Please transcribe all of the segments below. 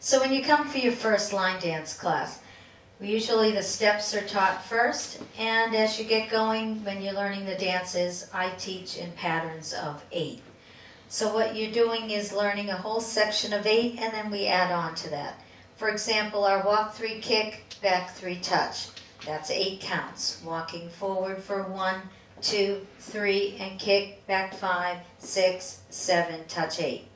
So when you come for your first line dance class, usually the steps are taught first, and as you get going, when you're learning the dances, I teach in patterns of 8. So what you're doing is learning a whole section of 8, and then we add on to that. For example, our walk 3 kick, back 3 touch. That's 8 counts. Walking forward for 1, 2, 3, and kick, back 5, 6, 7, touch 8.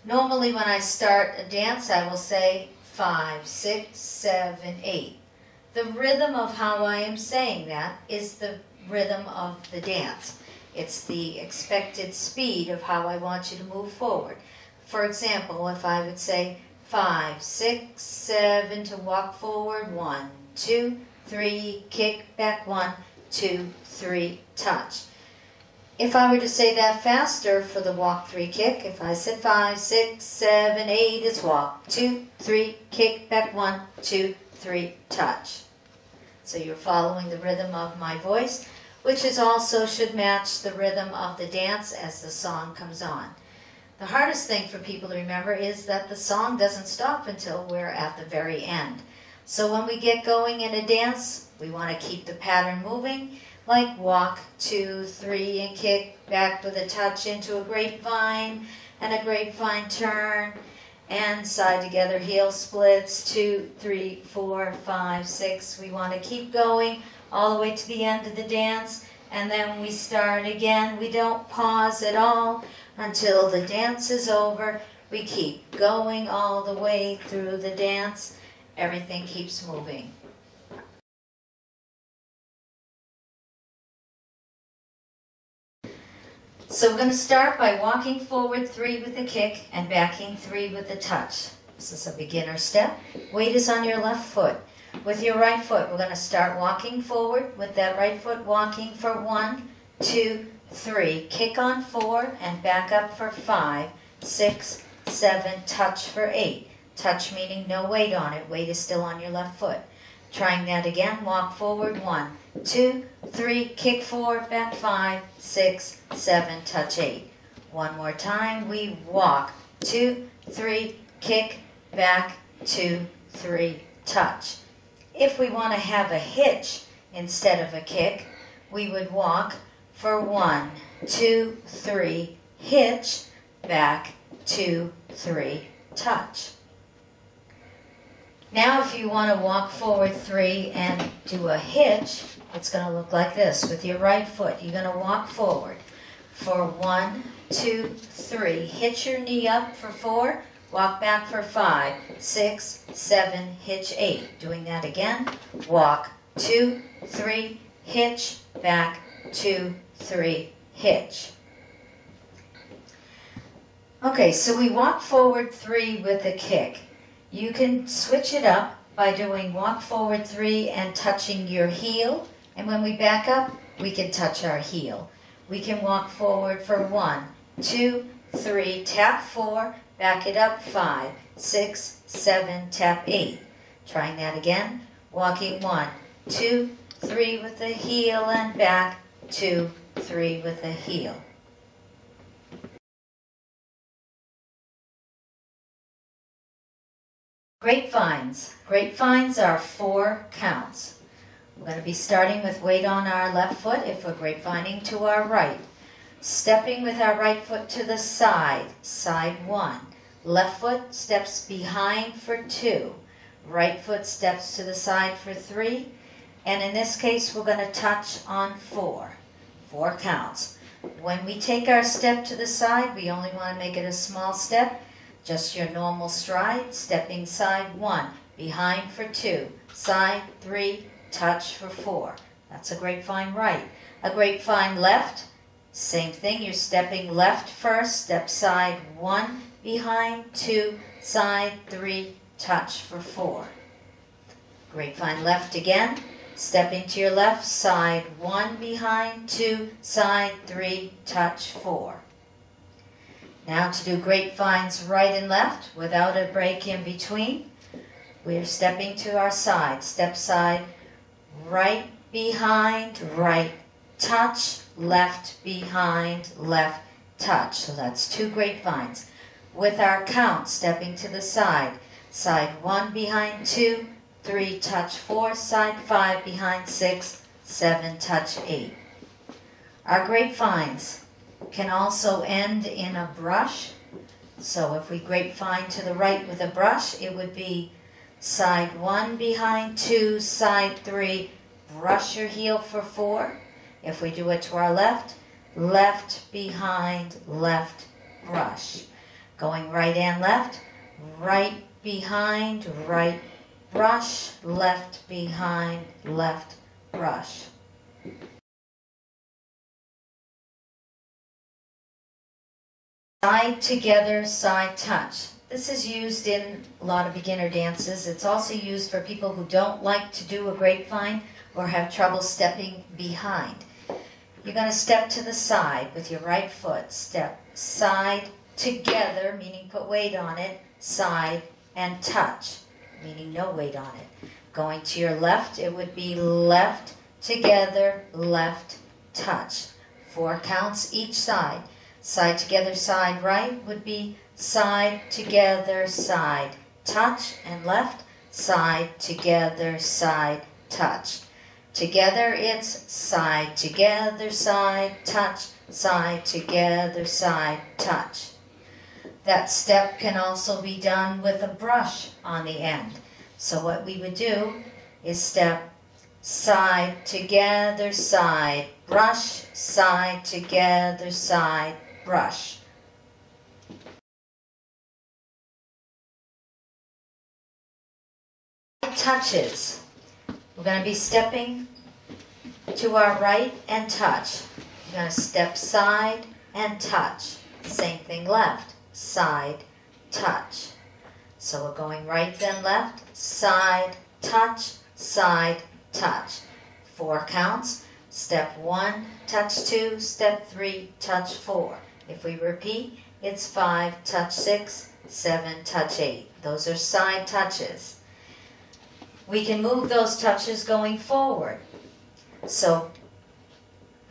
Normally when I start a dance, I will say 5, 6, 7, 8. The rhythm of how I am saying that is the rhythm of the dance. It's the expected speed of how I want you to move forward. For example, if I would say 5, 6, 7 to walk forward, 1, 2, 3, kick, back 1, 2, 3, touch. If I were to say that faster for the walk 3 kick, if I said 5, 6, 7, 8, it's walk, 2, 3, kick, back 1, 2, 3, touch. So you're following the rhythm of my voice, which is also should match the rhythm of the dance as the song comes on. The hardest thing for people to remember is that the song doesn't stop until we're at the very end. So when we get going in a dance, we want to keep the pattern moving, like walk, 2, 3, and kick, back with a touch into a grapevine, and a grapevine turn, and side together heel splits, 2, 3, 4, 5, 6. We want to keep going all the way to the end of the dance, and then when we start again, we don't pause at all until the dance is over. We keep going all the way through the dance. Everything keeps moving. So we're going to start by walking forward 3 with the kick and backing 3 with the touch. This is a beginner step. Weight is on your left foot. With your right foot, we're going to start walking forward with that right foot walking for 1, 2, 3. Kick on 4 and back up for 5, 6, 7, touch for 8. Touch meaning no weight on it. Weight is still on your left foot. Trying that again. Walk forward 1, 2, 3, kick 4, back 5, 6, 7, touch 8. One more time. We walk 2, 3, kick, back 2, 3, touch. If we want to have a hitch instead of a kick, we would walk for 1, 2, 3, hitch, back 2, 3, touch. Now if you want to walk forward 3 and do a hitch, it's going to look like this. With your right foot, you're going to walk forward for 1, 2, 3. Hitch your knee up for 4. Walk back for 5, 6, 7, hitch 8. Doing that again. Walk 2, 3, hitch, back 2, 3, hitch. Okay, so we walk forward 3 with a kick. You can switch it up by doing walk forward 3 and touching your heel. And when we back up, we can touch our heel. We can walk forward for 1, 2, 3, tap 4, back it up 5, 6, 7, tap 8. Trying that again. Walking 1, 2, 3 with the heel and back, 2, 3 with the heel. Grapevines. Grapevines are 4 counts. We're going to be starting with weight on our left foot if we're grapevining to our right. Stepping with our right foot to the side, side 1. Left foot steps behind for 2. Right foot steps to the side for 3. And in this case, we're going to touch on 4. 4 counts. When we take our step to the side, we only want to make it a small step. Just your normal stride, stepping side 1, behind for 2, side 3, touch for 4. That's a grapevine right. A grapevine left, same thing. You're stepping left first, step side 1, behind 2, side 3, touch for 4. Grapevine left again, stepping to your left, side 1, behind 2, side 3, touch 4. Now to do grapevines right and left without a break in between. We're stepping to our side. Step side, right behind, right touch, left behind, left touch. So that's 2 grapevines. With our count, stepping to the side. side 1 behind 2, 3, touch 4, side 5 behind 6, 7, touch 8. Our grapevines can also end in a brush. So if we grapevine to the right with a brush, it would be side 1 behind 2, side 3, brush your heel for 4. If we do it to our left, left behind, left brush. Going right and left, right behind, right brush, left behind, left brush. Side together, side touch. This is used in a lot of beginner dances. It's also used for people who don't like to do a grapevine or have trouble stepping behind. You're going to step to the side with your right foot. Step side together, meaning put weight on it, side, and touch, meaning no weight on it. Going to your left, it would be left together, left touch. 4 counts each side. Side together, side right would be side together, side touch, and left, side together, side touch. Together it's side together, side touch, side together, side touch. That step can also be done with a brush on the end. So what we would do is step side together, side, brush, side together, side, brush. Touches. We're going to be stepping to our right and touch. We're going to step side and touch. Same thing left, side, touch. So we're going right then left, side, touch, side, touch. 4 counts. Step 1, touch 2, step 3, touch 4. If we repeat, it's 5, touch 6, 7, touch 8. Those are side touches. We can move those touches going forward. So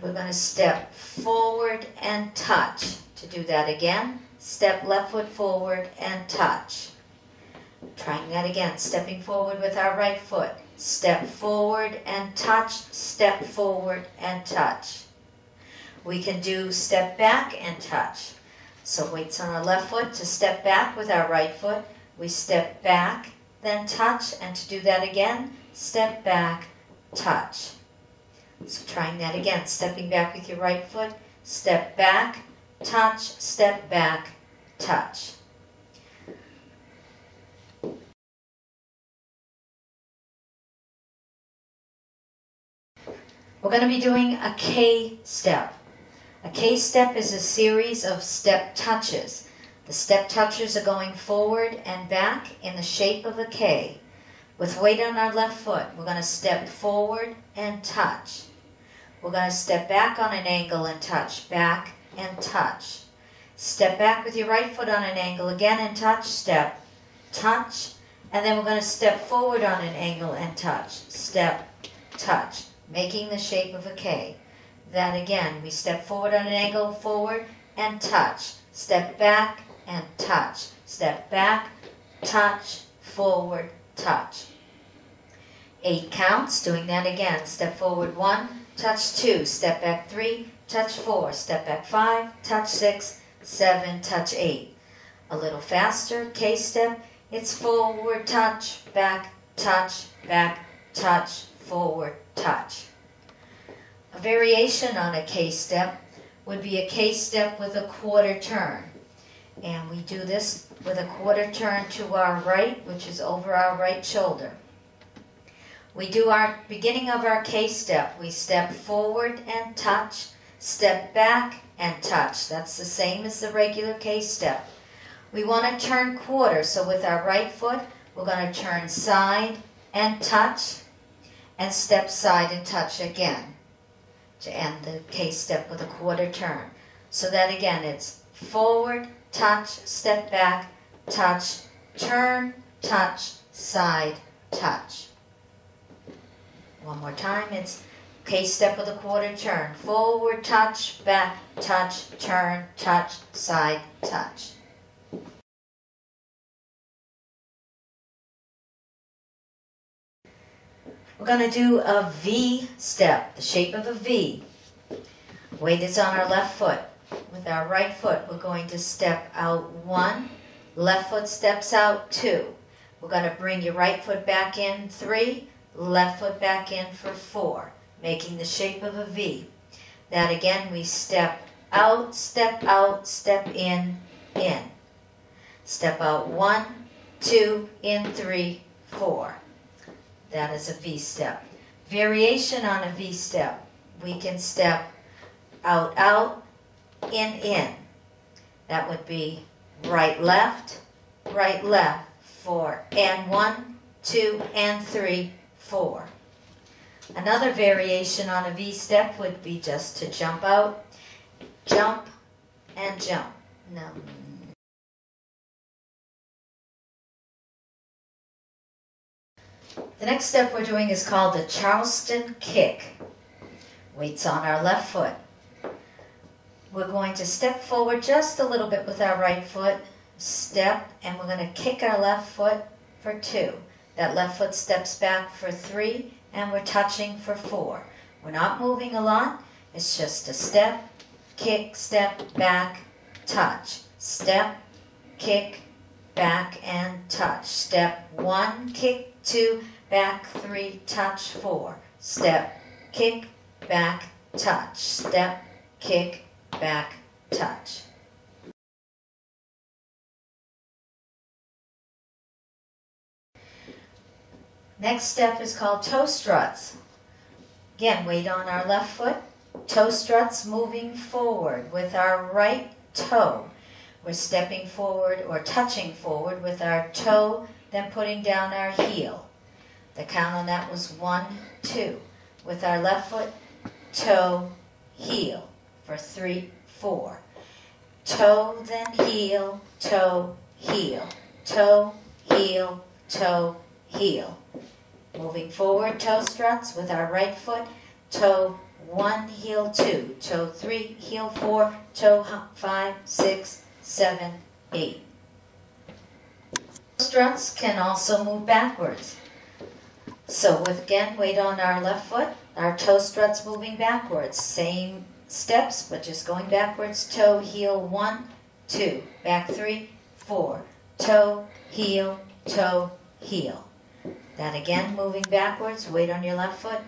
we're going to step forward and touch. To do that again, step left foot forward and touch. Trying that again, stepping forward with our right foot. Step forward and touch, step forward and touch. We can do step back and touch. So weights on our left foot to step back with our right foot. We step back, then touch, and to do that again, step back, touch. So trying that again, stepping back with your right foot, step back, touch, step back, touch. We're going to be doing a K step. A K step is a series of step touches. The step touches are going forward and back in the shape of a K. With weight on our left foot, we're going to step forward and touch. We're going to step back on an angle and touch, back and touch. Step back with your right foot on an angle again and touch, step, touch. And then we're going to step forward on an angle and touch, step, touch, making the shape of a K. Then again, we step forward on an angle, forward, and touch. Step back and touch. Step back, touch, forward, touch. 8 counts, doing that again. Step forward 1, touch 2, step back 3, touch 4, step back 5, touch 6, 7, touch 8. A little faster, K step, it's forward, touch, back, touch, forward, touch. A variation on a K step would be a K step with a quarter turn. And we do this with a quarter turn to our right, which is over our right shoulder. We do our beginning of our K step. We step forward and touch, step back and touch. That's the same as the regular K step. We want to turn quarter, so with our right foot, we're going to turn side and touch, and step side and touch again to end the K step with a quarter turn. So that again, it's forward, touch, step back, touch, turn, touch, side, touch. One more time, it's K step with a quarter turn. Forward, touch, back, touch, turn, touch, side, touch. We're going to do a V step, the shape of a V. Weight is on our left foot. With our right foot, we're going to step out 1. Left foot steps out 2. We're going to bring your right foot back in 3. Left foot back in for 4, making the shape of a V. That again, we step out, step in, in. Step out 1, 2, in, 3, 4. That is a V step. Variation on a V step. We can step out, in. That would be right, left, for and 1, 2, and 3, 4. Another variation on a V step would be just to jump out, jump, and jump. Now, the next step we're doing is called the Charleston Kick. Weight's on our left foot. We're going to step forward just a little bit with our right foot, step, and we're going to kick our left foot for 2. That left foot steps back for 3, and we're touching for 4. We're not moving a lot. It's just a step, kick, step, back, touch. Step, kick, back, and touch. Step 1, kick, 2, back, 3, touch, 4. Step, kick, back, touch. Step, kick, back, touch. Next step is called toe struts. Again, weight on our left foot. Toe struts moving forward with our right toe. We're stepping forward or touching forward with our toe, then putting down our heel. The count on that was 1, 2. With our left foot, toe, heel for 3, 4. Toe, then heel, toe, heel. Toe, heel, toe, heel. Moving forward, toe struts with our right foot, toe 1, heel 2, toe 3, heel 4, toe 5, 6, 7, 8. Struts can also move backwards. So with, again, weight on our left foot, our toe struts moving backwards. Same steps, but just going backwards. Toe, heel 1, 2, back 3, 4. Toe, heel, heel. That again, moving backwards, weight on your left foot.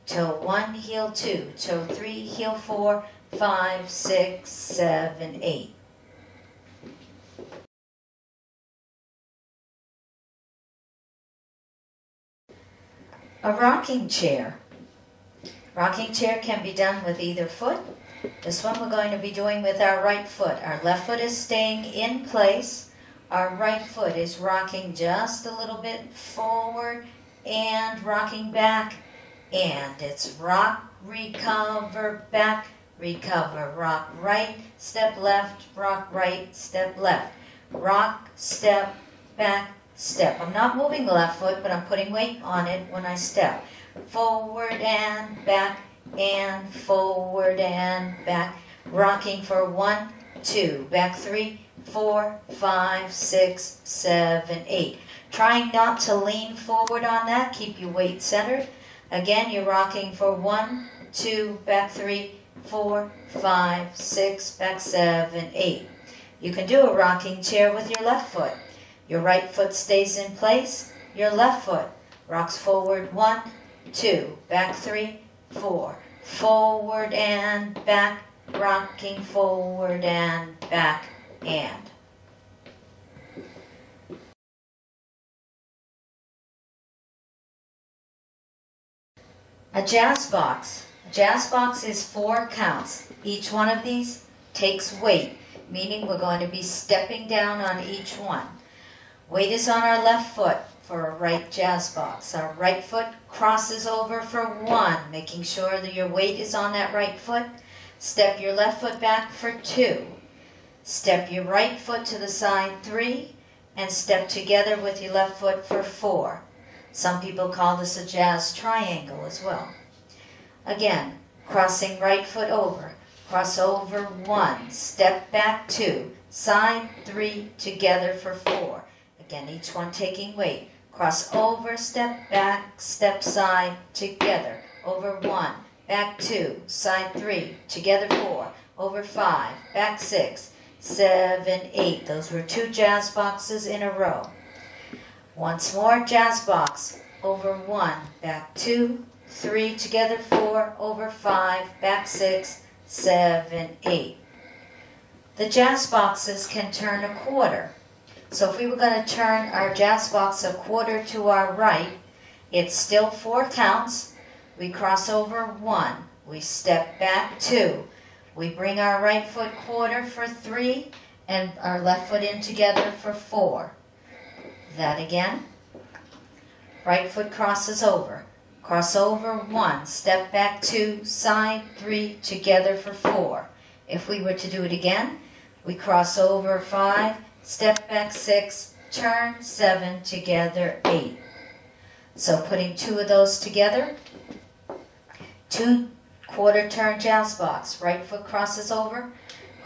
Toe 1, heel 2, toe 3, heel 4, 5, 6, 7, 8. A rocking chair. Rocking chair can be done with either foot. This one we're going to be doing with our right foot. Our left foot is staying in place. Our right foot is rocking just a little bit forward and rocking back. And it's rock, recover, back, recover, rock right, step left, rock right, step left. Rock, step, back, step. I'm not moving the left foot, but I'm putting weight on it when I step. Forward and back, and forward and back. Rocking for 1, 2, back 3, 4, 5, 6, 7, 8. Trying not to lean forward on that. Keep your weight centered. Again, you're rocking for 1, 2, back 3, 4, 5, 6, back 7, 8. You can do a rocking chair with your left foot. Your right foot stays in place. Your left foot rocks forward 1, 2, back 3, 4. Forward and back, rocking forward and back and. A jazz box. A jazz box is 4 counts. Each one of these takes weight, meaning we're going to be stepping down on each one. Weight is on our left foot for a right jazz box. Our right foot crosses over for 1, making sure that your weight is on that right foot. Step your left foot back for 2. Step your right foot to the side 3, and step together with your left foot for 4. Some people call this a jazz triangle as well. Again, crossing right foot over. Cross over 1, step back 2, side 3, together for 4. Again, each one taking weight. cross over, step back, step side, together, over 1, back 2, side 3, together 4, over 5, back 6, 7, 8. Those were 2 jazz boxes in a row. Once more, jazz box, over 1, back 2, 3, together 4, over 5, back 6, 7, 8. The jazz boxes can turn a quarter. So if we were going to turn our jazz box a quarter to our right, it's still 4 counts. We cross over 1. We step back 2. We bring our right foot quarter for 3 and our left foot in together for 4. That again. Right foot crosses over. Cross over 1. Step back 2. Side 3. Together for 4. If we were to do it again, we cross over 5. Step back 6, turn 7, together 8. So putting 2 of those together, 2 quarter turn jazz box. Right foot crosses over,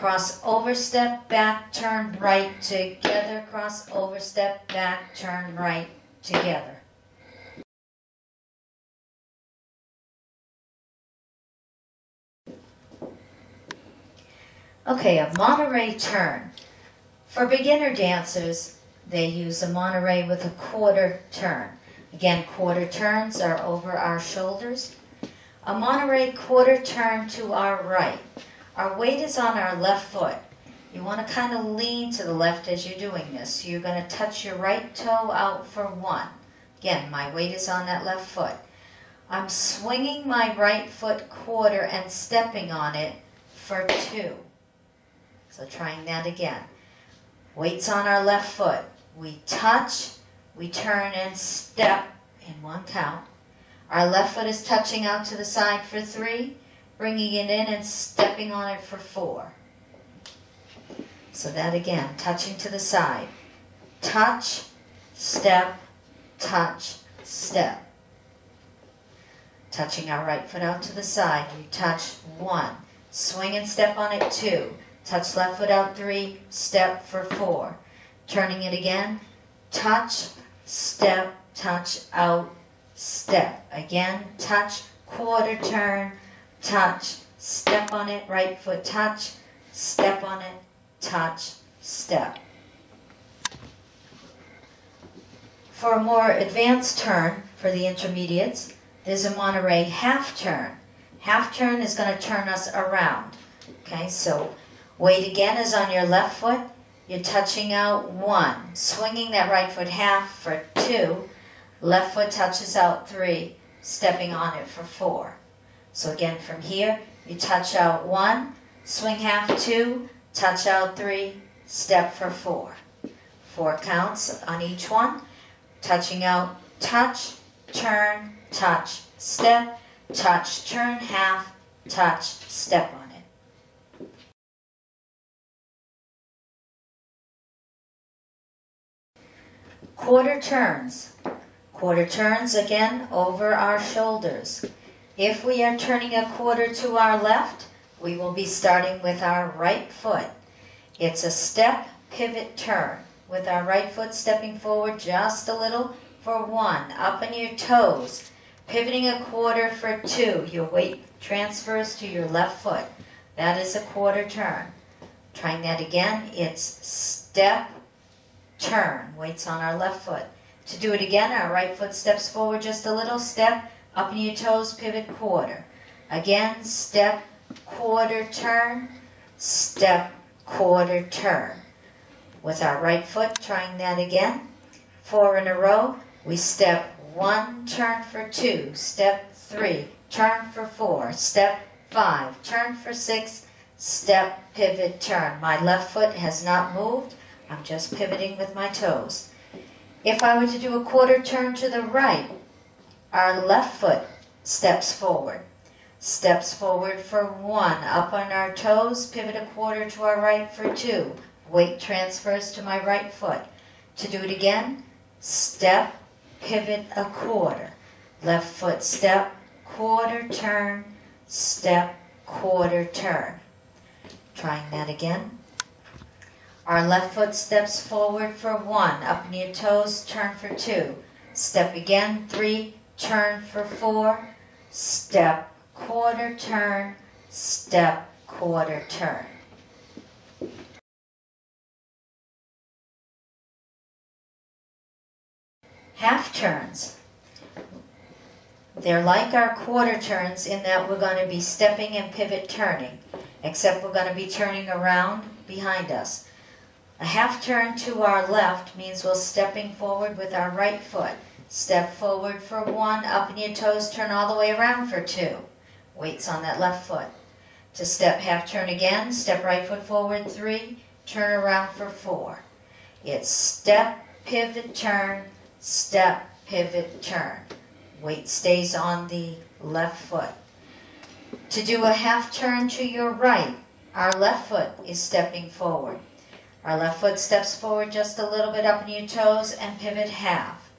cross over, step back, turn right, together, cross over, step back, turn right, together. Okay, a Monterey Turn. For beginner dancers, they use a Monterey with a quarter turn. Again, quarter turns are over our shoulders. A Monterey quarter turn to our right. Our weight is on our left foot. You want to kind of lean to the left as you're doing this. You're going to touch your right toe out for 1. Again, my weight is on that left foot. I'm swinging my right foot quarter and stepping on it for 2. So trying that again. Weight's on our left foot. We touch, we turn and step in 1 count. Our left foot is touching out to the side for 3, bringing it in and stepping on it for 4. So that again, touching to the side. Touch, step, touch, step. Touching our right foot out to the side. We touch 1. Swing and step on it 2. Touch left foot out 3, step for 4. Turning it again, touch, step, touch, out, step. Again, touch, quarter turn, touch, step on it, right foot touch, step on it, touch, step. For a more advanced turn, for the intermediates, there's a Monterey half turn. Half turn is going to turn us around. Okay, so weight again is on your left foot. You're touching out 1. Swinging that right foot half for 2. Left foot touches out 3. Stepping on it for 4. So again from here, you touch out 1. Swing half 2. Touch out 3. Step for 4. 4 counts on each one. Touching out, touch, turn, touch, step, touch, turn half, touch, step on it. Quarter turns. Quarter turns again over our shoulders. If we are turning a quarter to our left, we will be starting with our right foot. It's a step, pivot, turn. With our right foot stepping forward just a little for 1. Up on your toes. Pivoting a quarter for 2. Your weight transfers to your left foot. That is a quarter turn. Trying that again. It's step, turn. Weight's on our left foot. To do it again, our right foot steps forward just a little. Step, up on your toes, pivot, quarter. Again, step, quarter, turn. Step, quarter, turn. With our right foot, trying that again. 4 in a row. We step 1, turn for 2. Step 3, turn for 4. Step 5, turn for 6. Step, pivot, turn. My left foot has not moved. I'm just pivoting with my toes. If I were to do a quarter turn to the right, our left foot steps forward. Steps forward for 1. Up on our toes, pivot a quarter to our right for 2. Weight transfers to my right foot. To do it again, step, pivot a quarter. Left foot step, quarter turn, step, quarter turn. Trying that again. Our left foot steps forward for 1. Up in your toes, turn for 2. Step again, 3, turn for 4, step, quarter turn, step, quarter turn. Half turns. They're like our quarter turns in that we're going to be stepping and pivot turning, except we're going to be turning around behind us. A half turn to our left means we're stepping forward with our right foot. Step forward for 1, up in your toes, turn all the way around for 2. Weights on that left foot. To step half turn again, step right foot forward 3, turn around for 4. It's step, pivot, turn, step, pivot, turn. Weight stays on the left foot. To do a half turn to your right, our left foot is stepping forward. Our left foot steps forward just a little bit up in your toes and pivot half.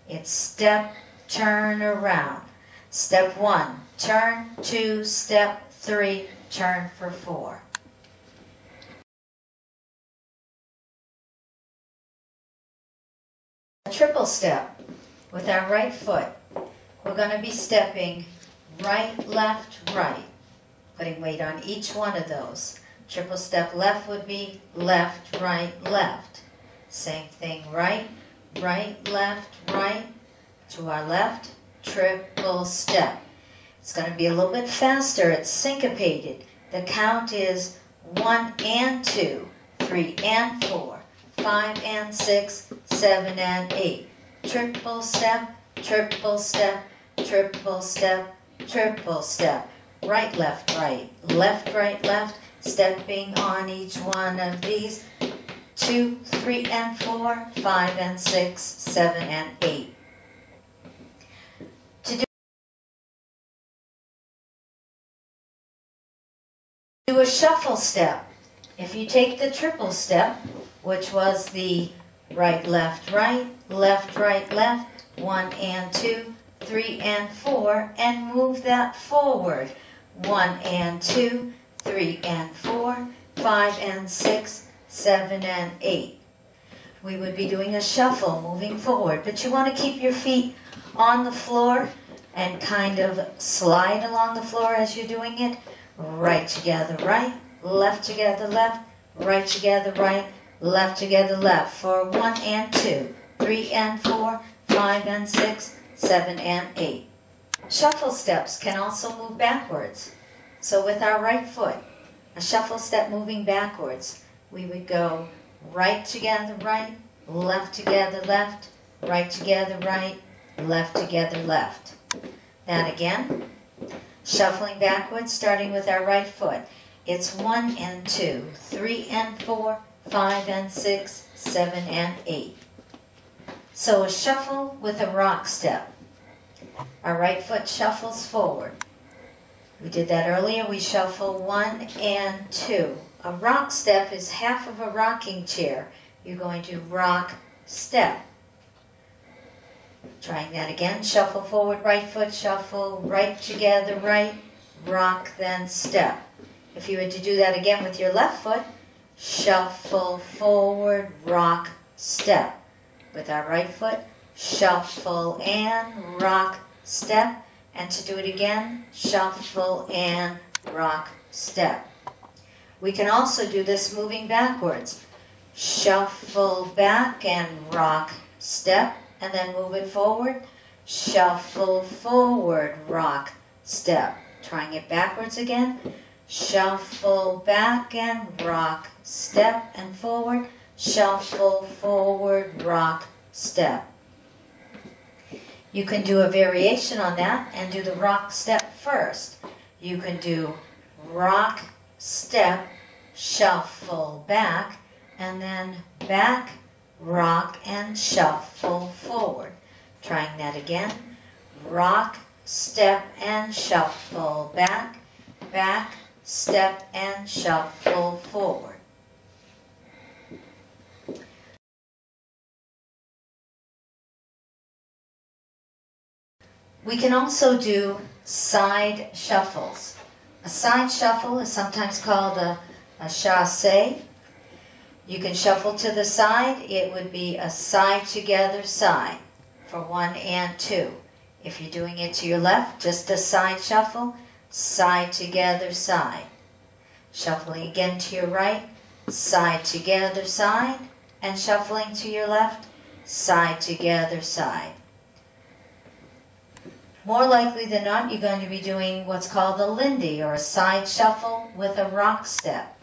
It's step, turn around. Step 1, turn, 2, step, 3, turn for 4. A triple step with our right foot. We're going to be stepping right, left, right, putting weight on each one of those. Triple step left would be left, right, left. Same thing, right, right, left, right. To our left, triple step. It's going to be a little bit faster. It's syncopated. The count is 1 and 2, 3 and 4, 5 and 6, 7 and 8. Triple step, triple step, triple step, triple step. Right, left, right, left, right, left. Stepping on each one of these. 2, 3 and 4, 5 and 6, 7 and 8. Do a shuffle step. If you take the triple step, which was the right, left, right, left, right, left, 1 and 2, 3 and 4, and move that forward. 1 and 2, 3 and 4, 5 and 6, 7 and 8. We would be doing a shuffle moving forward, but you want to keep your feet on the floor and kind of slide along the floor as you're doing it. Right together, right, left together, left, right together, right, left together, left. For 1 and 2, 3 and 4, 5 and 6, 7 and 8. Shuffle steps can also move backwards. So with our right foot, a shuffle step moving backwards, we would go right together, right, left together, left, right together, right, left together, left. That again. Shuffling backwards, starting with our right foot. It's 1 and 2, 3 and 4, 5 and 6, 7 and 8. So a shuffle with a rock step. Our right foot shuffles forward. We did that earlier. We shuffle 1 and 2. A rock step is half of a rocking chair. You're going to rock, step. Trying that again. Shuffle forward, right foot, shuffle, right together, right, rock, then step. If you were to do that again with your left foot, shuffle forward, rock, step. With our right foot, shuffle and rock, step. And to do it again, shuffle and rock, step. We can also do this moving backwards. Shuffle back and rock, step. And then move it forward, shuffle forward, rock, step. Trying it backwards again, shuffle back and rock, step and forward, shuffle forward, rock, step. You can do a variation on that and do the rock step first. You can do rock, step, shuffle back, and then back, rock, and shuffle forward. Trying that again. Rock, step, and shuffle back, back, step, and shuffle forward. We can also do side shuffles. A side shuffle is sometimes called a chassé. You can shuffle to the side. It would be a side together side. for 1 and 2. If you're doing it to your left, just a side shuffle, side together, side. Shuffling again to your right, side together, side, and shuffling to your left, side together, side. More likely than not, you're going to be doing what's called a Lindy, or a side shuffle with a rock step.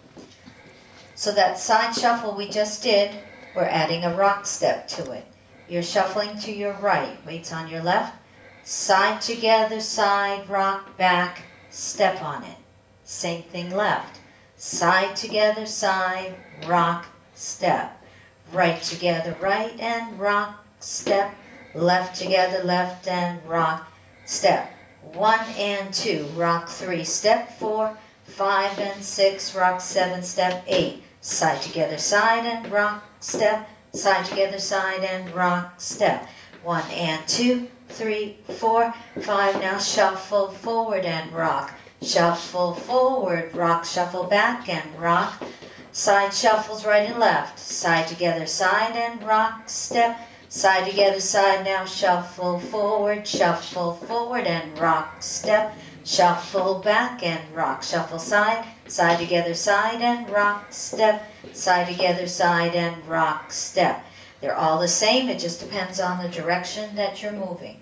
So that side shuffle we just did, we're adding a rock step to it. You're shuffling to your right, weights on your left, side together, side, rock, back, step on it. Same thing left. Side together, side, rock, step. Right together, right, and rock, step. Left together, left, and rock, step. 1 and 2, rock 3, step 4, 5 and 6, rock 7, step 8. Side together, side, and rock, step. Side together, side, and rock, step. 1 and 2, 3, 4, 5. Now shuffle forward and rock. Shuffle forward, rock, shuffle back, and rock. Side shuffles right and left. Side together, side, and rock, step. Side together, side. Now shuffle forward, and rock, step. Shuffle back and rock. Shuffle side, side together, side, and rock, step. Side together, side, and rock, step. They're all the same. It just depends on the direction that you're moving.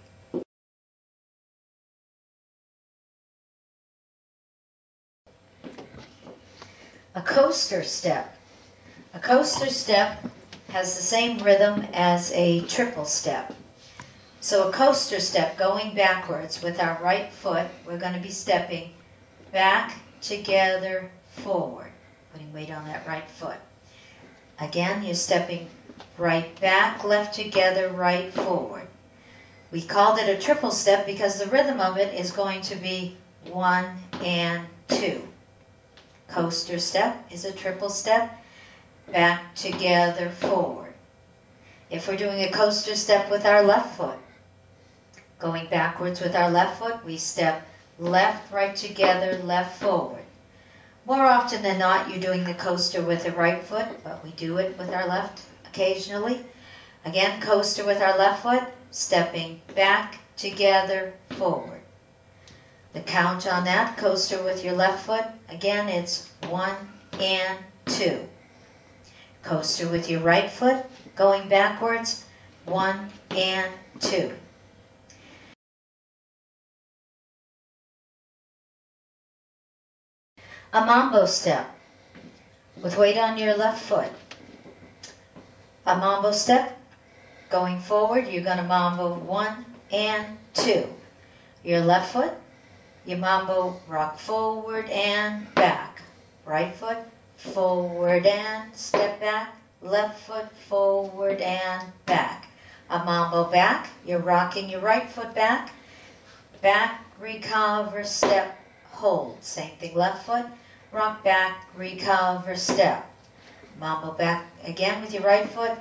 A coaster step. A coaster step has the same rhythm as a triple step. So a coaster step, going backwards with our right foot, we're going to be stepping back, together, forward, putting weight on that right foot. Again, you're stepping right back, left together, right forward. We called it a triple step because the rhythm of it is going to be 1 and 2. Coaster step is a triple step, back, together, forward. If we're doing a coaster step with our left foot, going backwards with our left foot, we step left, right together, left, forward. More often than not, you're doing the coaster with the right foot, but we do it with our left occasionally. Again, coaster with our left foot, stepping back, together, forward. The count on that, coaster with your left foot, again, it's 1 and 2. Coaster with your right foot, going backwards, 1 and 2. A mambo step with weight on your left foot. A mambo step, going forward, you're going to mambo 1 and 2. Your left foot, you mambo rock forward and back. Right foot, forward and step back. Left foot, forward and back. A mambo back, you're rocking your right foot back. Back, recover, step, hold. Same thing, left foot, rock back, recover, step. Mambo back again with your right foot,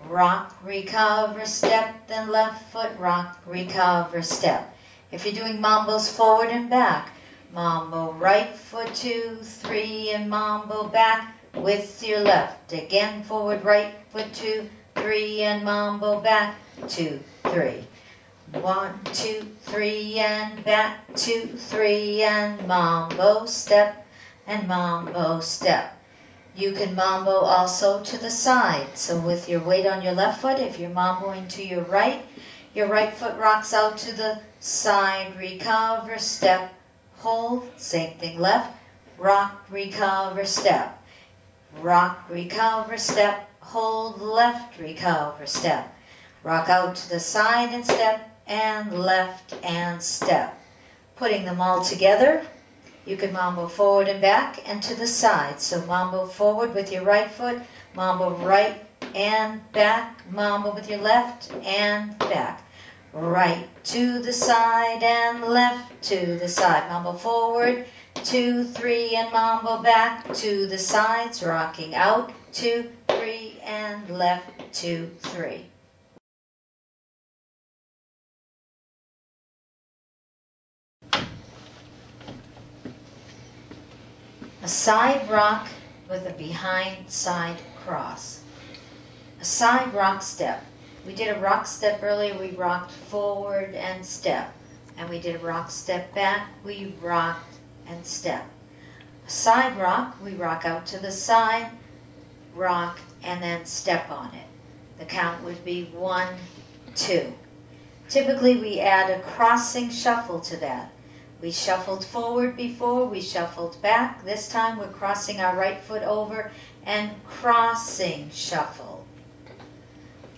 rock, recover, step, then left foot, rock, recover, step. If you're doing mambos forward and back, mambo right foot 2, 3, and mambo back with your left. Again, forward right foot 2, 3, and mambo back, 2, 3. 1, 2, 3, and back, 2, 3, and mambo step, and mambo step. You can mambo also to the side. So with your weight on your left foot, if you're mamboing to your right foot rocks out to the side, recover, step, hold. Same thing left, rock, recover, step. Rock, recover, step, hold, left, recover, step. Rock out to the side and step, and left and step. Putting them all together, you can mambo forward and back and to the side. So mambo forward with your right foot, mambo right and back, mambo with your left and back. Right to the side and left to the side. Mambo forward, 2, 3, and mambo back to the sides, rocking out, 2, 3, and left, 2, 3. A side rock with a behind side cross. A side rock step. We did a rock step earlier, we rocked forward and step. And we did a rock step back, we rocked and step. A side rock, we rock out to the side, rock, and then step on it. The count would be 1, 2. Typically we add a crossing shuffle to that. We shuffled forward before, we shuffled back. This time we're crossing our right foot over and crossing shuffle.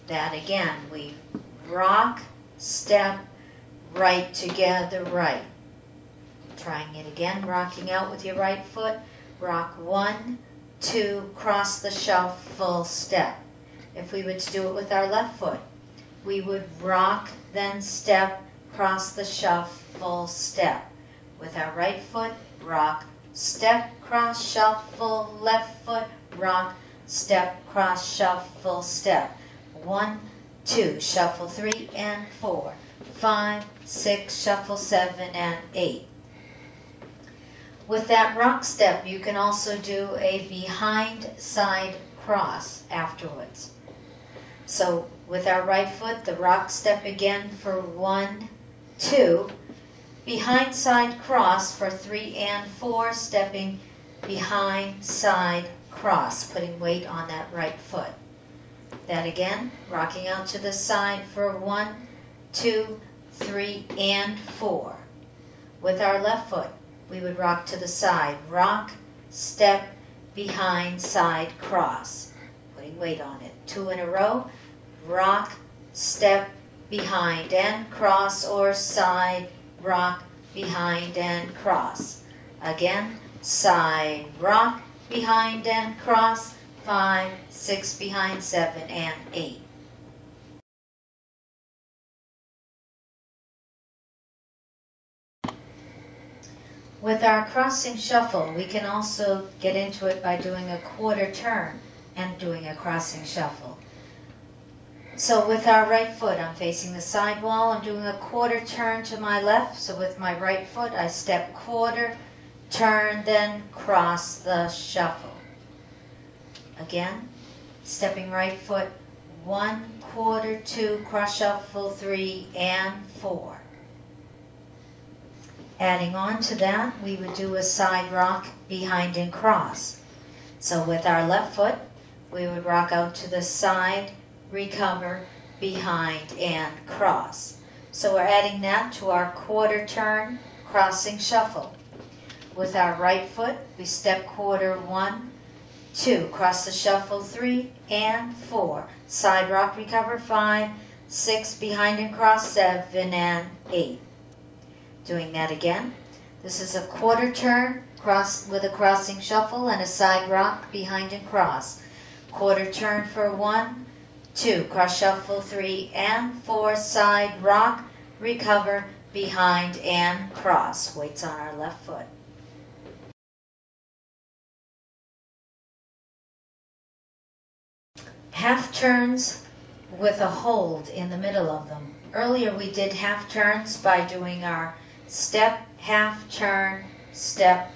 That again, we rock, step, right together, right. Trying it again, rocking out with your right foot. Rock 1, 2, cross the shuffle, step. If we were to do it with our left foot, we would rock, then step, cross the shuffle, step. With our right foot, rock, step, cross, shuffle, left foot, rock, step, cross, shuffle, step. 1, 2, shuffle 3 and 4, 5, 6, shuffle 7 and 8. With that rock step, you can also do a behind side cross afterwards. So with our right foot, the rock step again for 1, 2, behind side cross for 3 and 4, stepping behind side cross, putting weight on that right foot. That again, rocking out to the side for 1, 2, 3, and 4. With our left foot, we would rock to the side, rock, step, behind side cross, putting weight on it. 2 in a row, rock, step, behind and cross, or side, rock, behind and cross. Again, side, rock, behind and cross, 5, 6, behind 7 and 8. With our crossing shuffle, we can also get into it by doing a quarter turn and doing a crossing shuffle. So with our right foot, I'm facing the side wall, I'm doing a quarter turn to my left. So with my right foot, I step quarter, turn, then cross the shuffle. Again, stepping right foot, 1, quarter, 2, cross shuffle, 3, and 4. Adding on to that, we would do a side rock, behind and cross. So with our left foot, we would rock out to the side, recover, behind, and cross. So we're adding that to our quarter turn, crossing shuffle. With our right foot, we step quarter, 1, 2, cross the shuffle, 3, and 4. Side rock, recover, 5, 6, behind and cross, 7, and 8. Doing that again. This is a quarter turn cross with a crossing shuffle and a side rock, behind and cross. Quarter turn for 1, 2, cross shuffle, 3 and 4, side rock, recover, behind and cross. Weights on our left foot. Half turns with a hold in the middle of them. Earlier we did half turns by doing our step, half turn, step,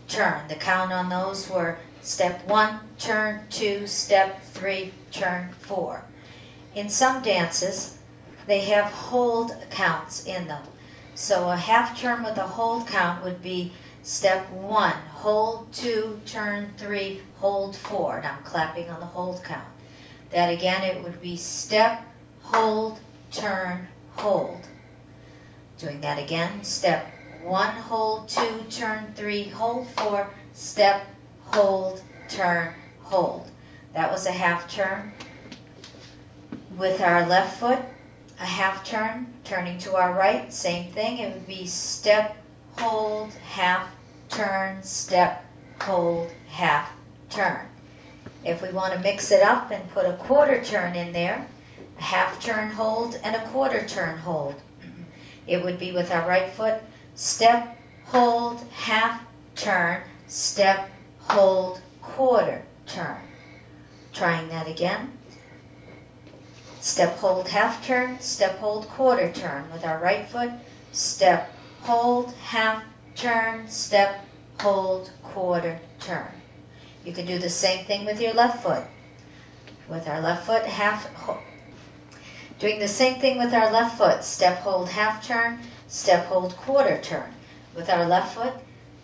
turn. The count on those were step 1, turn 2, step 3, turn 4. In some dances, they have hold counts in them. So a half turn with a hold count would be step 1, hold 2, turn 3, hold 4. And I'm clapping on the hold count. That again, it would be step, hold, turn, hold. Doing that again, step 1, hold 2, turn 3, hold 4, step, hold, turn, hold. That was a half turn. With our left foot, a half turn, turning to our right, same thing. It would be step, hold, half, turn, step, hold, half, turn. If we want to mix it up and put a quarter turn in there, a half turn hold and a quarter turn hold. It would be with our right foot, step, hold, half, turn, step, hold, quarter, turn. Trying that again. Step, hold, half turn, step, hold, quarter turn. With our right foot, step, hold, half, turn, step, hold, quarter, turn. You can do the same thing with your left foot. With our left foot, half, Doing the same thing with our left foot. Step, hold, half turn, step, hold, quarter turn. With our left foot,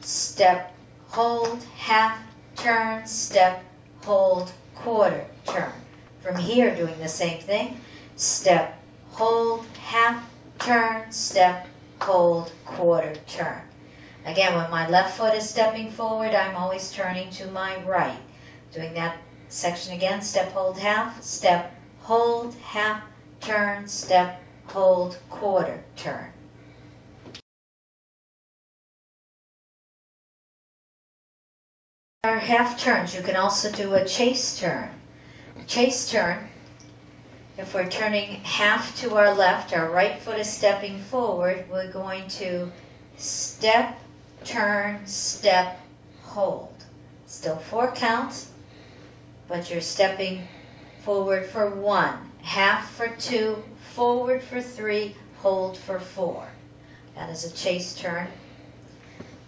step, hold, half turn, step, hold, quarter turn. From here, doing the same thing. Step, hold, half turn, step, hold, quarter turn. Again, when my left foot is stepping forward, I'm always turning to my right. Doing that section again. Step, hold, half, step, hold, half, turn, step, hold, quarter turn. Our half turns, you can also do a chase turn. Chase turn, if we're turning half to our left, our right foot is stepping forward, we're going to step, turn, step, hold. Still 4 counts, but you're stepping forward for 1, half for 2, forward for 3, hold for 4. That is a chase turn.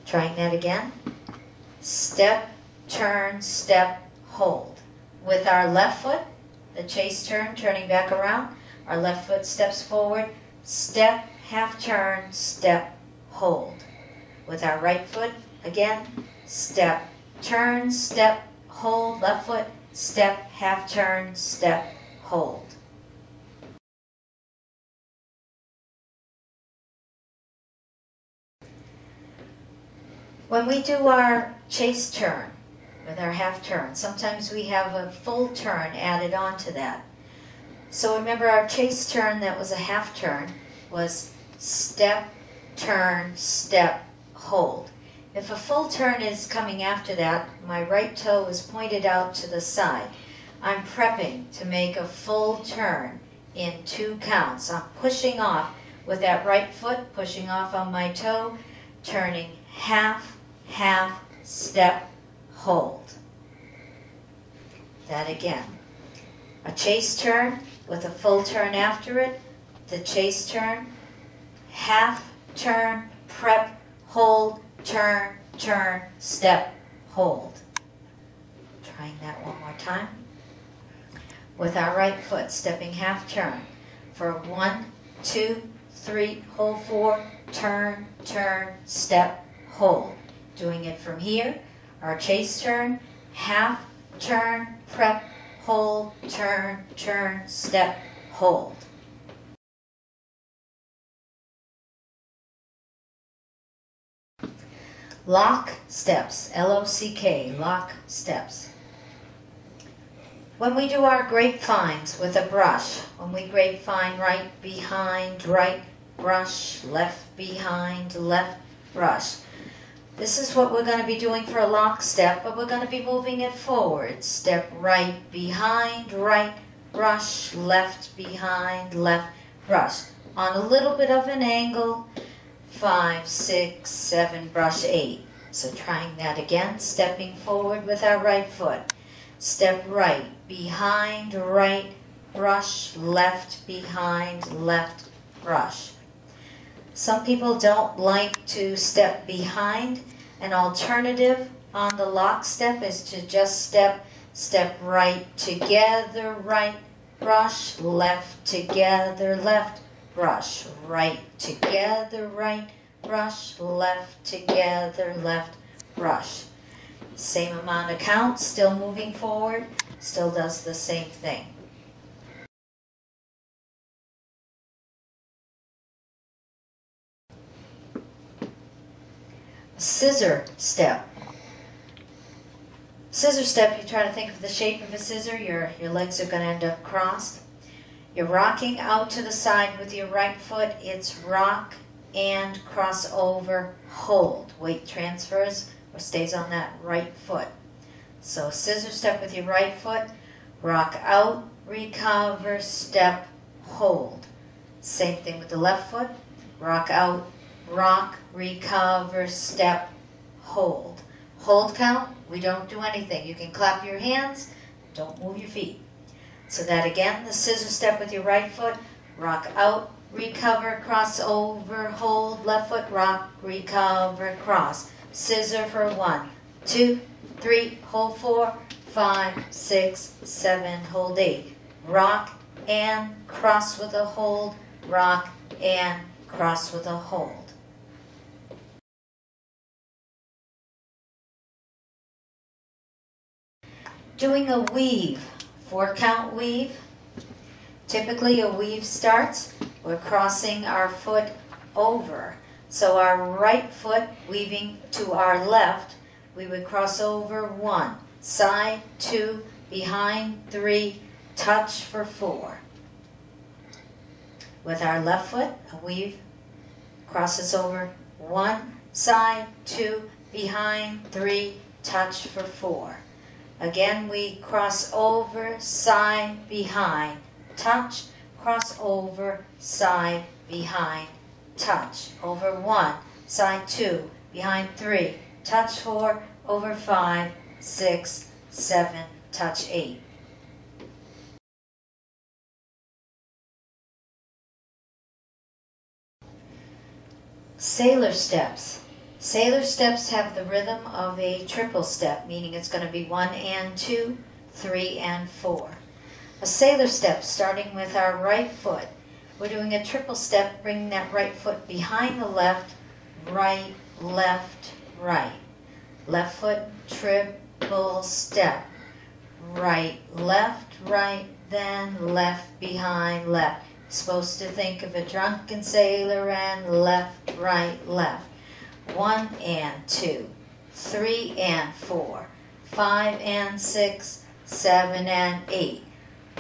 Trying that again. Step, turn, step, hold. With our left foot, the chase turn, turning back around, our left foot steps forward, step, half turn, step, hold. With our right foot, again, step, turn, step, hold, left foot, step, half turn, step, hold. When we do our chase turn with our half turn, sometimes we have a full turn added on to that. So remember our chase turn that was a half turn was step, turn, step, hold. If a full turn is coming after that, my right toe is pointed out to the side. I'm prepping to make a full turn in 2 counts. I'm pushing off with that right foot, pushing off on my toe, turning half, half, step, hold. That again. A chase turn with a full turn after it, the chase turn, half, turn, prep, hold, turn, turn, step, hold. Trying that one more time. With our right foot, stepping half turn for 1, 2, 3, hold 4, turn, turn, step, hold. Doing it from here, our chase turn, half, turn, prep, hold, turn, turn, step, hold. Lock steps, L-O-C-K, lock steps. When we do our grapevines with a brush, when we grapevine right behind, right brush, left behind, left brush. This is what we're going to be doing for a lock step, but we're going to be moving it forward. Step right behind, right brush, left behind, left brush. On a little bit of an angle, 5, 6, 7, brush 8. So trying that again, stepping forward with our right foot. Step right, behind, right, brush, left, behind, left, brush. Some people don't like to step behind. An alternative on the lock step is to just step right together, right, brush, left together, left, brush, right together, right, brush, left together, left, brush. Same amount of counts, still moving forward, still does the same thing. Scissor step. Scissor step, you try to think of the shape of a scissor, your legs are going to end up crossed. You're rocking out to the side with your right foot. It's rock and cross over, hold. Weight transfers or stays on that right foot. So scissor step with your right foot, rock out, recover, step, hold. Same thing with the left foot, rock out, rock, recover, step, hold. Hold count, we don't do anything. You can clap your hands, don't move your feet. So that again, the scissor step with your right foot, rock out, recover, cross over, hold, left foot, rock, recover, cross. Scissor for 1, 2, 3, hold 4, 5, 6, 7, hold 8. Rock, and cross with a hold, rock and cross with a hold. Doing a weave, 4-count weave. Typically a weave starts, we're crossing our foot over. So our right foot weaving to our left, we would cross over 1, side 2, behind 3, touch for 4. With our left foot, a weave crosses over 1, side 2, behind 3, touch for 4. Again, we cross over, side, behind, touch, cross over, side, behind, touch, over 1, side 2, behind 3, touch 4, over 5, 6, 7, touch 8. Sailor steps. Sailor steps have the rhythm of a triple step, meaning it's going to be 1 and 2, 3 and 4. A sailor step, starting with our right foot. We're doing a triple step, bringing that right foot behind the left, right, left, right. Left foot, triple step. Right, left, then left, behind, left. Supposed to think of a drunken sailor and left, right, left. 1 and 2, 3 and 4, 5 and 6, 7 and 8.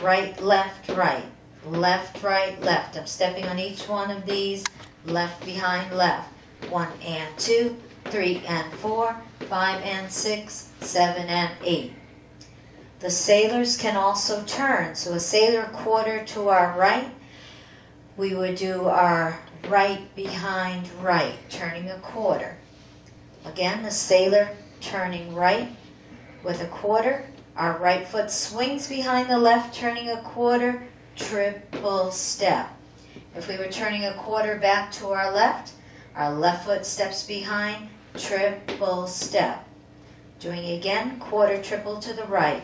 Right, left, right, left. I'm stepping on each one of these, left, behind, left. 1 and 2, 3 and 4, 5 and 6, 7 and 8. The sailors can also turn. So a sailor quarter to our right, we would do our right behind right, turning a quarter. Again, the sailor turning right with a quarter. Our right foot swings behind the left, turning a quarter, triple step. If we were turning a quarter back to our left foot steps behind, triple step. Doing again, quarter, triple to the right.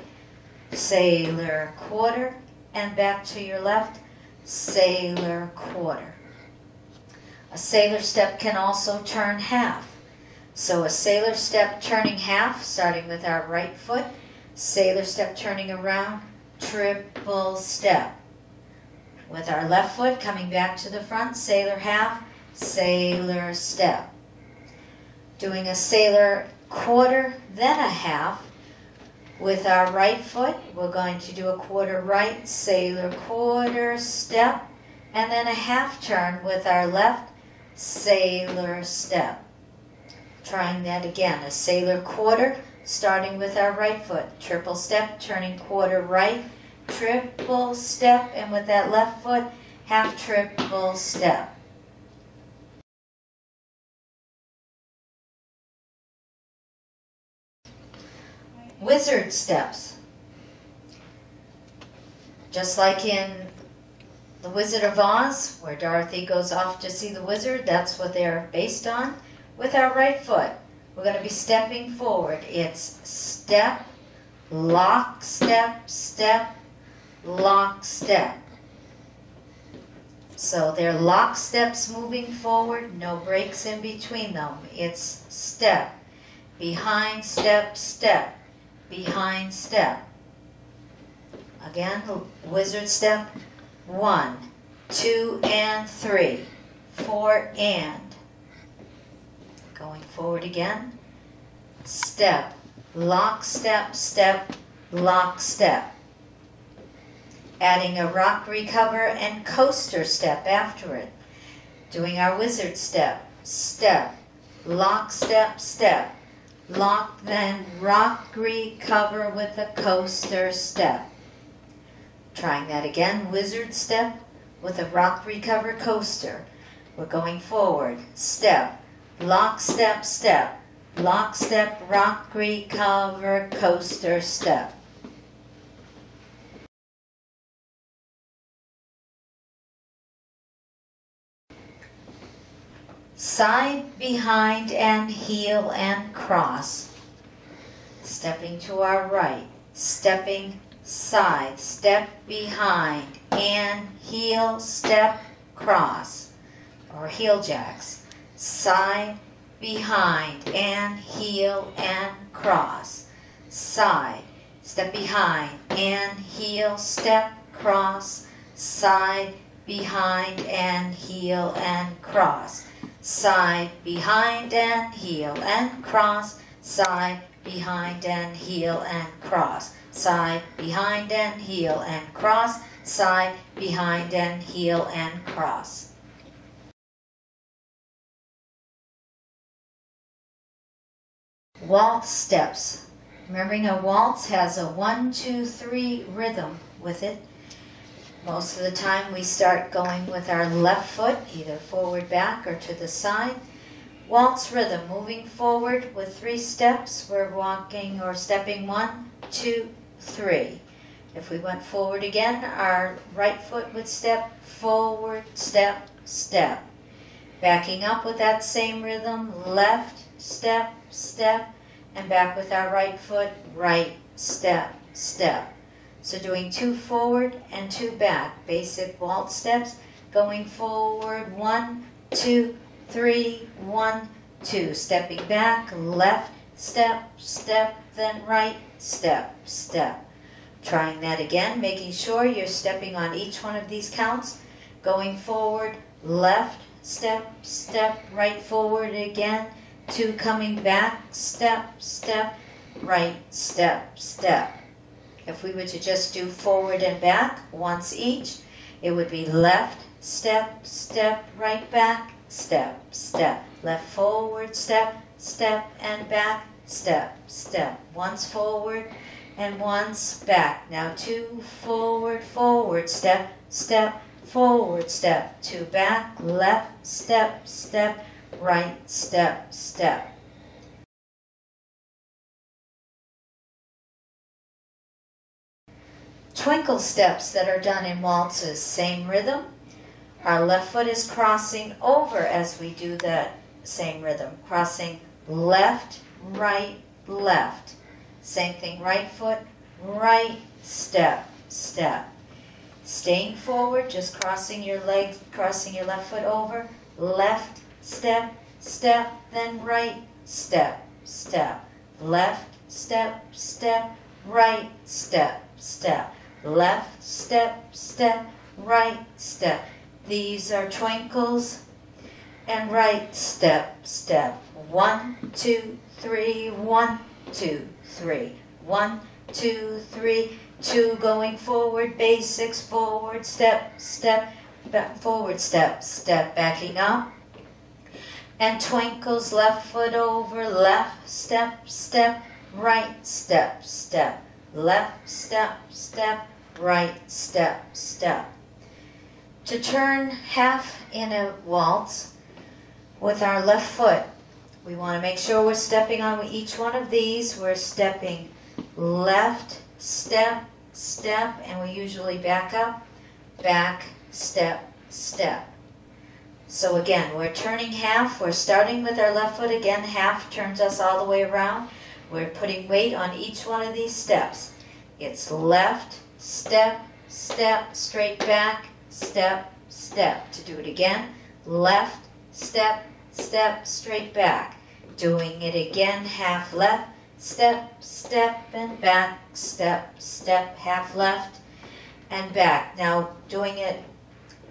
Sailor, quarter, and back to your left, sailor, quarter. A sailor step can also turn half. So a sailor step turning half, starting with our right foot, sailor step turning around, triple step. With our left foot coming back to the front, sailor half, sailor step. Doing a sailor quarter, then a half. With our right foot, we're going to do a quarter right, sailor quarter, step, and then a half turn with our left, sailor step. Trying that again, a sailor quarter, starting with our right foot, triple step, turning quarter right, triple step, and with that left foot, half triple step. Wizard steps. Just like in The Wizard of Oz, where Dorothy goes off to see the wizard, that's what they're based on. With our right foot, we're going to be stepping forward. It's step, lock, step, step, lock, step. So they're lock steps moving forward, no breaks in between them. It's step, behind, step, step, behind, step. Again, the wizard step, 1, 2 and 3, 4 and. Going forward again, step, lock, step, step, lock, step. Adding a rock, recover, and coaster step after it. Doing our wizard step, step, lock, step, step, lock, then rock, recover with a coaster step. Trying that again, wizard step with a rock, recover, coaster. We're going forward, step, lock, step, step, lock, step, rock, recover, coaster step. Side, behind, and heel and cross. Stepping to our right, stepping, side, step behind, and heel, step, cross, or heel jacks. Side, behind, and heel, and cross. Side, step behind, and heel, step, cross. Side, behind, and heel, and cross. Side, behind, and heel, and cross. Side, behind, and heel, and cross. Side, behind, and heel, and cross. Side, behind, and heel, and cross. Waltz steps. Remembering a waltz has a 1, 2, 3 rhythm with it. Most of the time we start going with our left foot, either forward, back, or to the side. Waltz rhythm, moving forward with 3 steps. We're walking or stepping 1, 2, 3. If we went forward again, our right foot would step forward, step, step. Backing up with that same rhythm, left, step, step, and back with our right foot, right, step, step. So doing 2 forward and 2 back, basic waltz steps, going forward, 1, 2, 3, 1, 2. Stepping back, left, step, step, then right, step, step. Trying that again, making sure you're stepping on each one of these counts. Going forward, left, step, step, right forward again. 2 coming back, step, step, right, step, step. If we were to just do forward and back once each, it would be left, step, step, right back, step, step. Left forward, step, step, and back, step, step. Once forward and once back. Now 2 forward, forward, step, step, forward, step. 2 back, left, step, step, right, step, step. Twinkle steps that are done in waltzes, same rhythm. Our left foot is crossing over as we do that same rhythm. Crossing left, right, left. Same thing, right foot, right, step, step. Staying forward, just crossing your legs, crossing your left foot over. Left, step, step, then right, step, step. Left, step, step, right, step, step. Left, step, step, right, step. These are twinkles and right, step, step. 1, 2, 3, 1, 2, 3. 1, 2, 3, 2 going forward, basics, forward, step, step, back, forward, step, step, backing up. And twinkles, left foot over, left, step, step, right, step, step. Left, step, step, right, step, step. To turn half in a waltz with our left foot, we want to make sure we're stepping on each one of these. We're stepping left, step, step, and we usually back up, back, step, step. So again, we're turning half. We're starting with our left foot again. Half turns us all the way around. We're putting weight on each one of these steps. It's left, step, step, straight back, step, step. To do it again, left, step, step, straight back. Doing it again, half left, step, step, and back, step, step, half left, and back. Now doing it,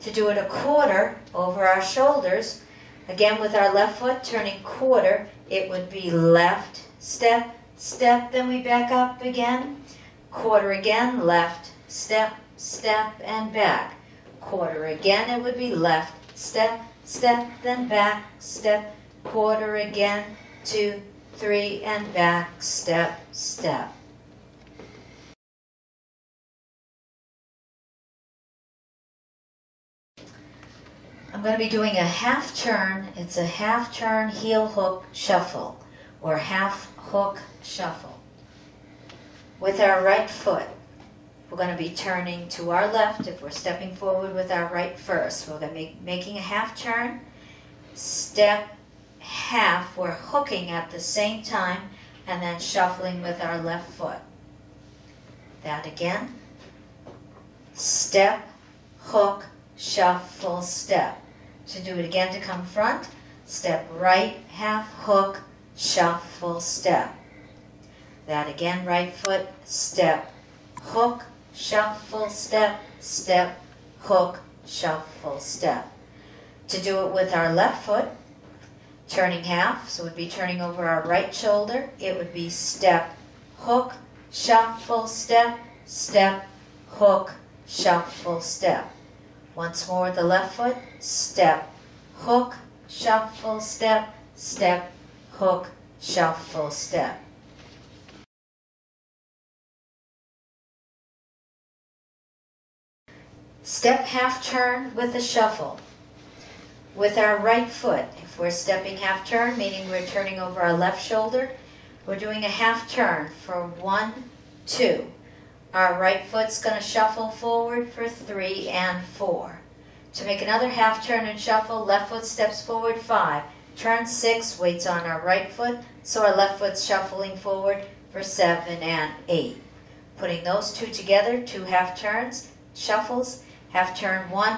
to do it a quarter over our shoulders, again with our left foot turning quarter, it would be left, step, step, then we back up again, quarter again, left, step, step, and back. Quarter again, it would be left, step, step, then back, step, quarter again, 2, 3, and back, step, step. I'm going to be doing a half turn. It's a half turn heel hook shuffle or half hook shuffle. With our right foot, we're going to be turning to our left if we're stepping forward with our right first. We're going to be making a half turn, step, half. We're hooking at the same time and then shuffling with our left foot. That again. Step, hook, shuffle, step. To do it again, to come front, step right, half, hook, shuffle, step. That again, right foot, step, hook, shuffle, step, step, hook, shuffle, step. To do it with our left foot, turning half, so it would be turning over our right shoulder, it would be step, hook, shuffle, step, step, hook, shuffle, step. Once more with the left foot, step, hook, shuffle, step, step, hook, shuffle, step. Step half turn with a shuffle. With our right foot, if we're stepping half turn, meaning we're turning over our left shoulder, we're doing a half turn for 1, 2. Our right foot's going to shuffle forward for 3 and 4. To make another half turn and shuffle, left foot steps forward 5. Turn 6, weights on our right foot, so our left foot's shuffling forward for 7 and 8. Putting those two together, 2 half turns, shuffles, half turn 1,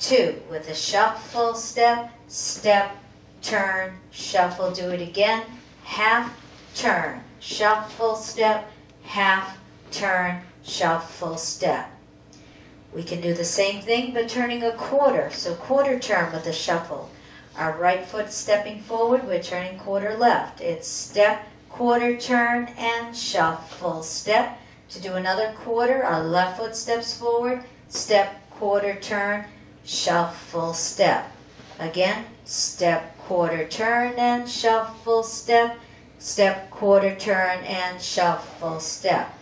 2, with a shuffle, step, step, turn, shuffle. Do it again, half, turn, shuffle, step, half, turn, shuffle, step. We can do the same thing but turning a quarter, so quarter turn with a shuffle. Our right foot stepping forward, we're turning quarter left. It's step, quarter turn, and shuffle, step. To do another quarter, our left foot steps forward, step, quarter turn, shuffle, step. Again, step, quarter turn, and shuffle, step, step, quarter turn, and shuffle, step.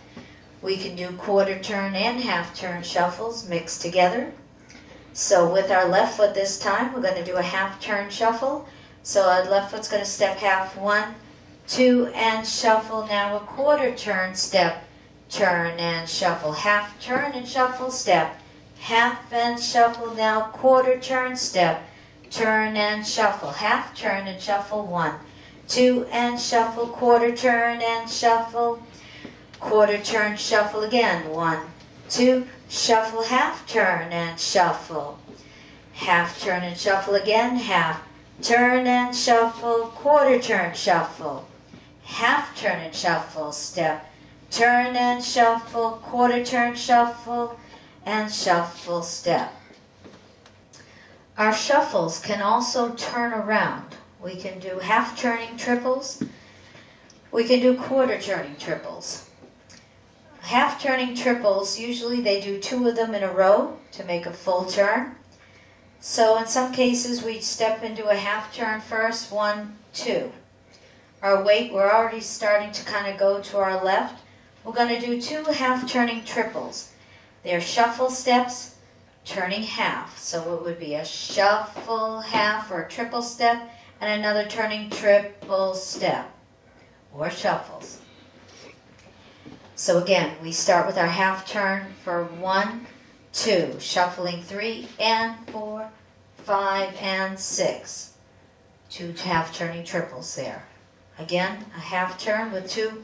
We can do quarter turn and half turn shuffles mixed together. So with our left foot this time, we're going to do a half turn shuffle. So our left foot's going to step half, 1, 2, and shuffle. Now a quarter turn, step, turn, and shuffle. Half turn and shuffle, step, half and shuffle. Now quarter turn, step, turn, and shuffle. Half turn and shuffle, 1, 2, and shuffle. Quarter turn and shuffle. Quarter turn, shuffle again, 1, 2, shuffle, half turn and shuffle. Half turn and shuffle again, half turn and shuffle. Quarter turn, shuffle. Half turn and shuffle, step, turn and shuffle. Quarter turn, shuffle, and shuffle, step. Our shuffles can also turn around. We can do half turning triples. We can do quarter turning triples. Half turning triples, usually they do 2 of them in a row to make a full turn. So in some cases we step into a half turn first, 1, 2. Our weight, we're already starting to kind of go to our left. We're going to do 2 half turning triples. They're shuffle steps, turning half. So it would be a shuffle half or a triple step and another turning triple step or shuffles. So again, we start with our half turn for 1, 2, shuffling 3 and 4, 5 and 6. 2 half turning triples there. Again, a half turn with 2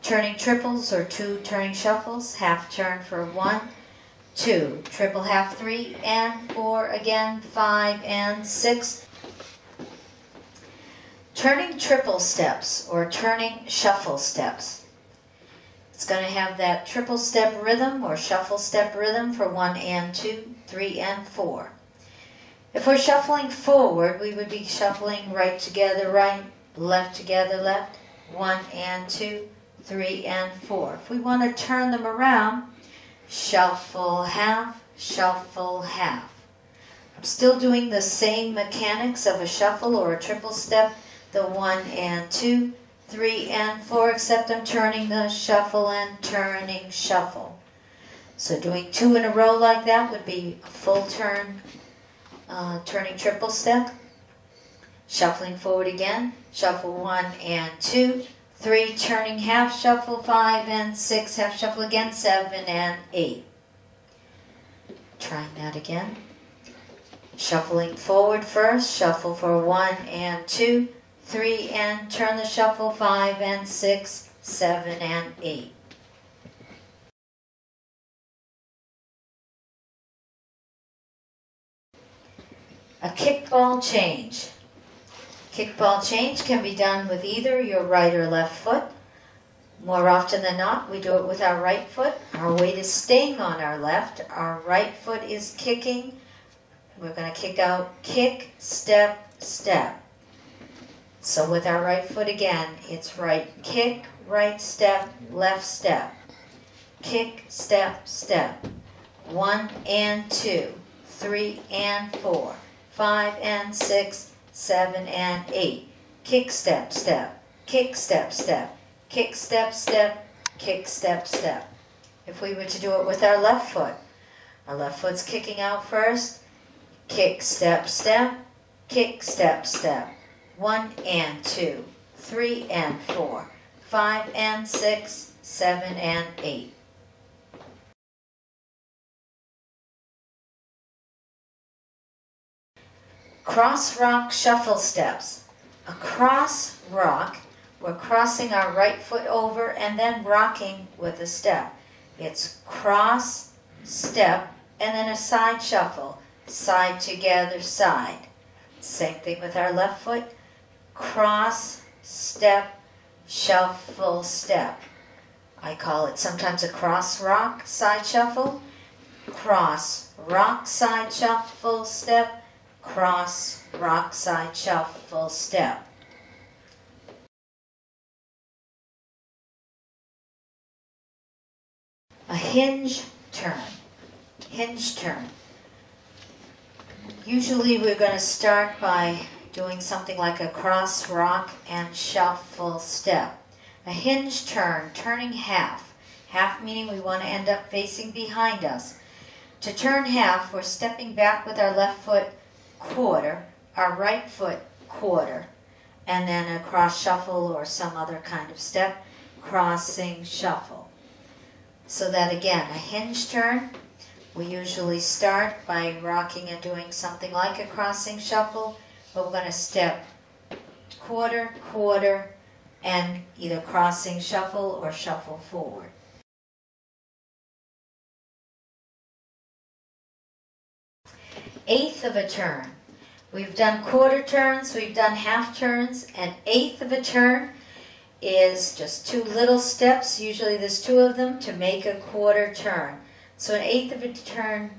turning triples or 2 turning shuffles. Half turn for 1, 2, triple half 3 and 4, again 5 and 6. Turning triple steps or turning shuffle steps. It's going to have that triple step rhythm or shuffle step rhythm for 1 and 2, 3 and 4. If we're shuffling forward, we would be shuffling right together right, left together left, 1 and 2, 3 and 4. If we want to turn them around, shuffle half, shuffle half. I'm still doing the same mechanics of a shuffle or a triple step, the 1 and 2, 3 and 4, except I'm turning the shuffle and turning shuffle. So doing 2 in a row like that would be a full turn, turning triple step. Shuffling forward again, shuffle 1 and 2, 3, turning half, shuffle 5 and 6, half shuffle again, 7 and 8. Trying that again. Shuffling forward first, shuffle for 1 and 2, 3 and turn the shuffle 5 and 6, 7 and 8. A kickball change. Kickball change can be done with either your right or left foot. More often than not, we do it with our right foot. Our weight is staying on our left. Our right foot is kicking. We're going to kick out, kick, step, step. So with our right foot again, it's right kick, right step, left step. Kick, step, step. 1 and 2, 3 and 4, 5 and 6, 7 and 8. Kick, step, step. Kick, step, step. Kick, step, step. Kick, step, step. If we were to do it with our left foot's kicking out first. Kick, step, step. Kick, step, step. 1 and 2, 3 and 4, 5 and 6, 7 and 8. Cross rock shuffle steps. A cross rock, we're crossing our right foot over and then rocking with a step. It's cross, step, and then a side shuffle. Side together, side. Same thing with our left foot. Cross, step, shuffle, step. I call it sometimes a cross rock side shuffle. Cross, rock, side shuffle, step. Cross, rock, side shuffle, step. A hinge turn. Hinge turn. Usually we're going to start by doing something like a cross, rock, and shuffle step. A hinge turn, turning half. Half meaning we want to end up facing behind us. To turn half, we're stepping back with our left foot quarter, our right foot quarter, and then a cross shuffle or some other kind of step, crossing shuffle. So that again, a hinge turn, we usually start by rocking and doing something like a crossing shuffle, but we're going to step quarter, quarter, and either crossing shuffle or shuffle forward. Eighth of a turn. We've done quarter turns, we've done half turns, and eighth of a turn is just 2 little steps, usually there's 2 of them, to make a quarter turn. So an eighth of a turn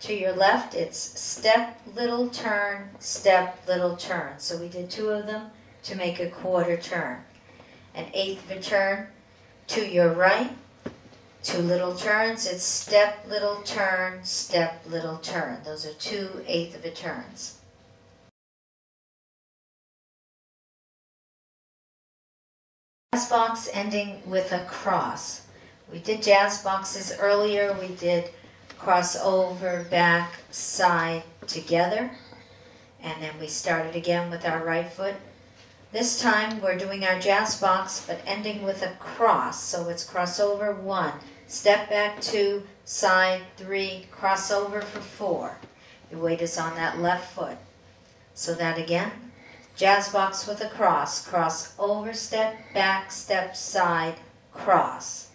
to your left, it's step, little turn, step, little turn. So we did 2 of them to make a quarter turn. An eighth of a turn to your right, 2 little turns, it's step, little turn, step, little turn. Those are 2 eighth of a turns. Jazz box ending with a cross. We did jazz boxes earlier. We did cross over, back, side, together. And then we started again with our right foot. This time we're doing our jazz box but ending with a cross. So it's crossover 1, step back 2, side 3, crossover for 4. Your weight is on that left foot. So that again, jazz box with a cross, cross over, step back, step side, cross.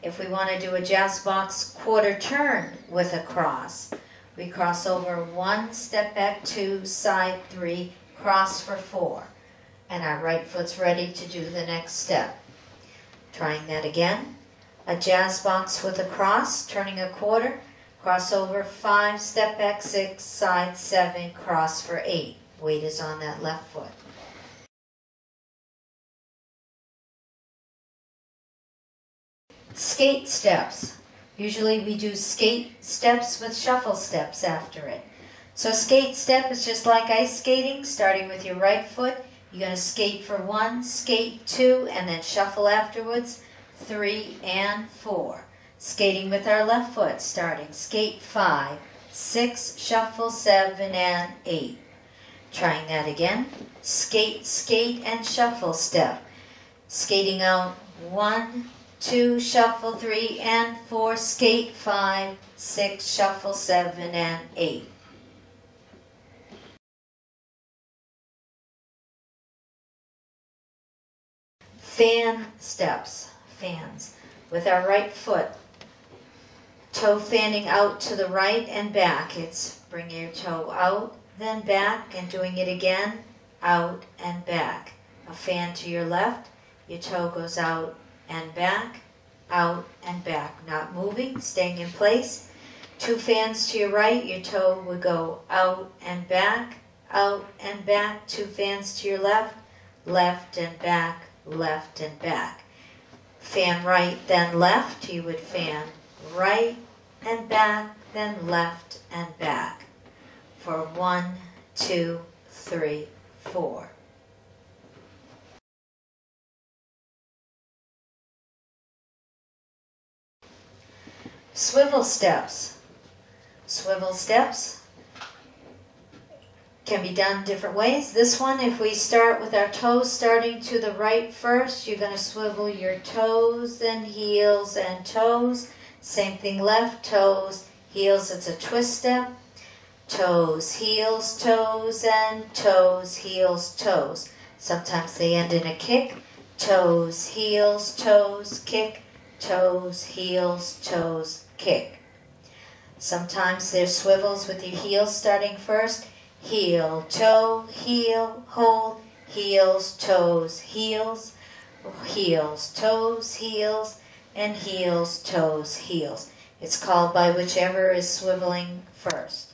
If we want to do a jazz box quarter turn with a cross, we cross over 1, step back 2, side 3, cross for 4. And our right foot's ready to do the next step. Trying that again. A jazz box with a cross, turning a quarter, cross over 5, step back 6, side 7, cross for 8. Weight is on that left foot. Skate steps. Usually we do skate steps with shuffle steps after it. So skate step is just like ice skating, starting with your right foot. You're going to skate for 1, skate 2, and then shuffle afterwards, 3 and 4. Skating with our left foot, starting skate 5, 6, shuffle 7 and 8. Trying that again. Skate, skate, and shuffle step. Skating out 1, 2, shuffle 3 and 4, skate 5, 6, shuffle 7 and 8. Fan steps, fans. With our right foot, toe fanning out to the right and back. It's bring your toe out, then back, and doing it again, out and back. A fan to your left, your toe goes out and back, out and back. Not moving, staying in place. 2 fans to your right, your toe would go out and back, out and back. 2 fans to your left, left and back, left and back. Fan right, then left. You would fan right and back, then left and back. For 1, 2, 3, 4. Swivel steps. Swivel steps can be done different ways. This one, if we start with our toes starting to the right first, you're going to swivel your toes, then heels and toes. Same thing left, toes, heels. It's a twist step. Toes, heels, toes, and toes, heels, toes. Sometimes they end in a kick. Toes, heels, toes, kick. Toes, heels, toes, kick. Sometimes there's swivels with your heels starting first. Heel, toe, heel, hold, heels, toes, heels, heels, toes, heels, and heels, toes, heels. It's called by whichever is swiveling first.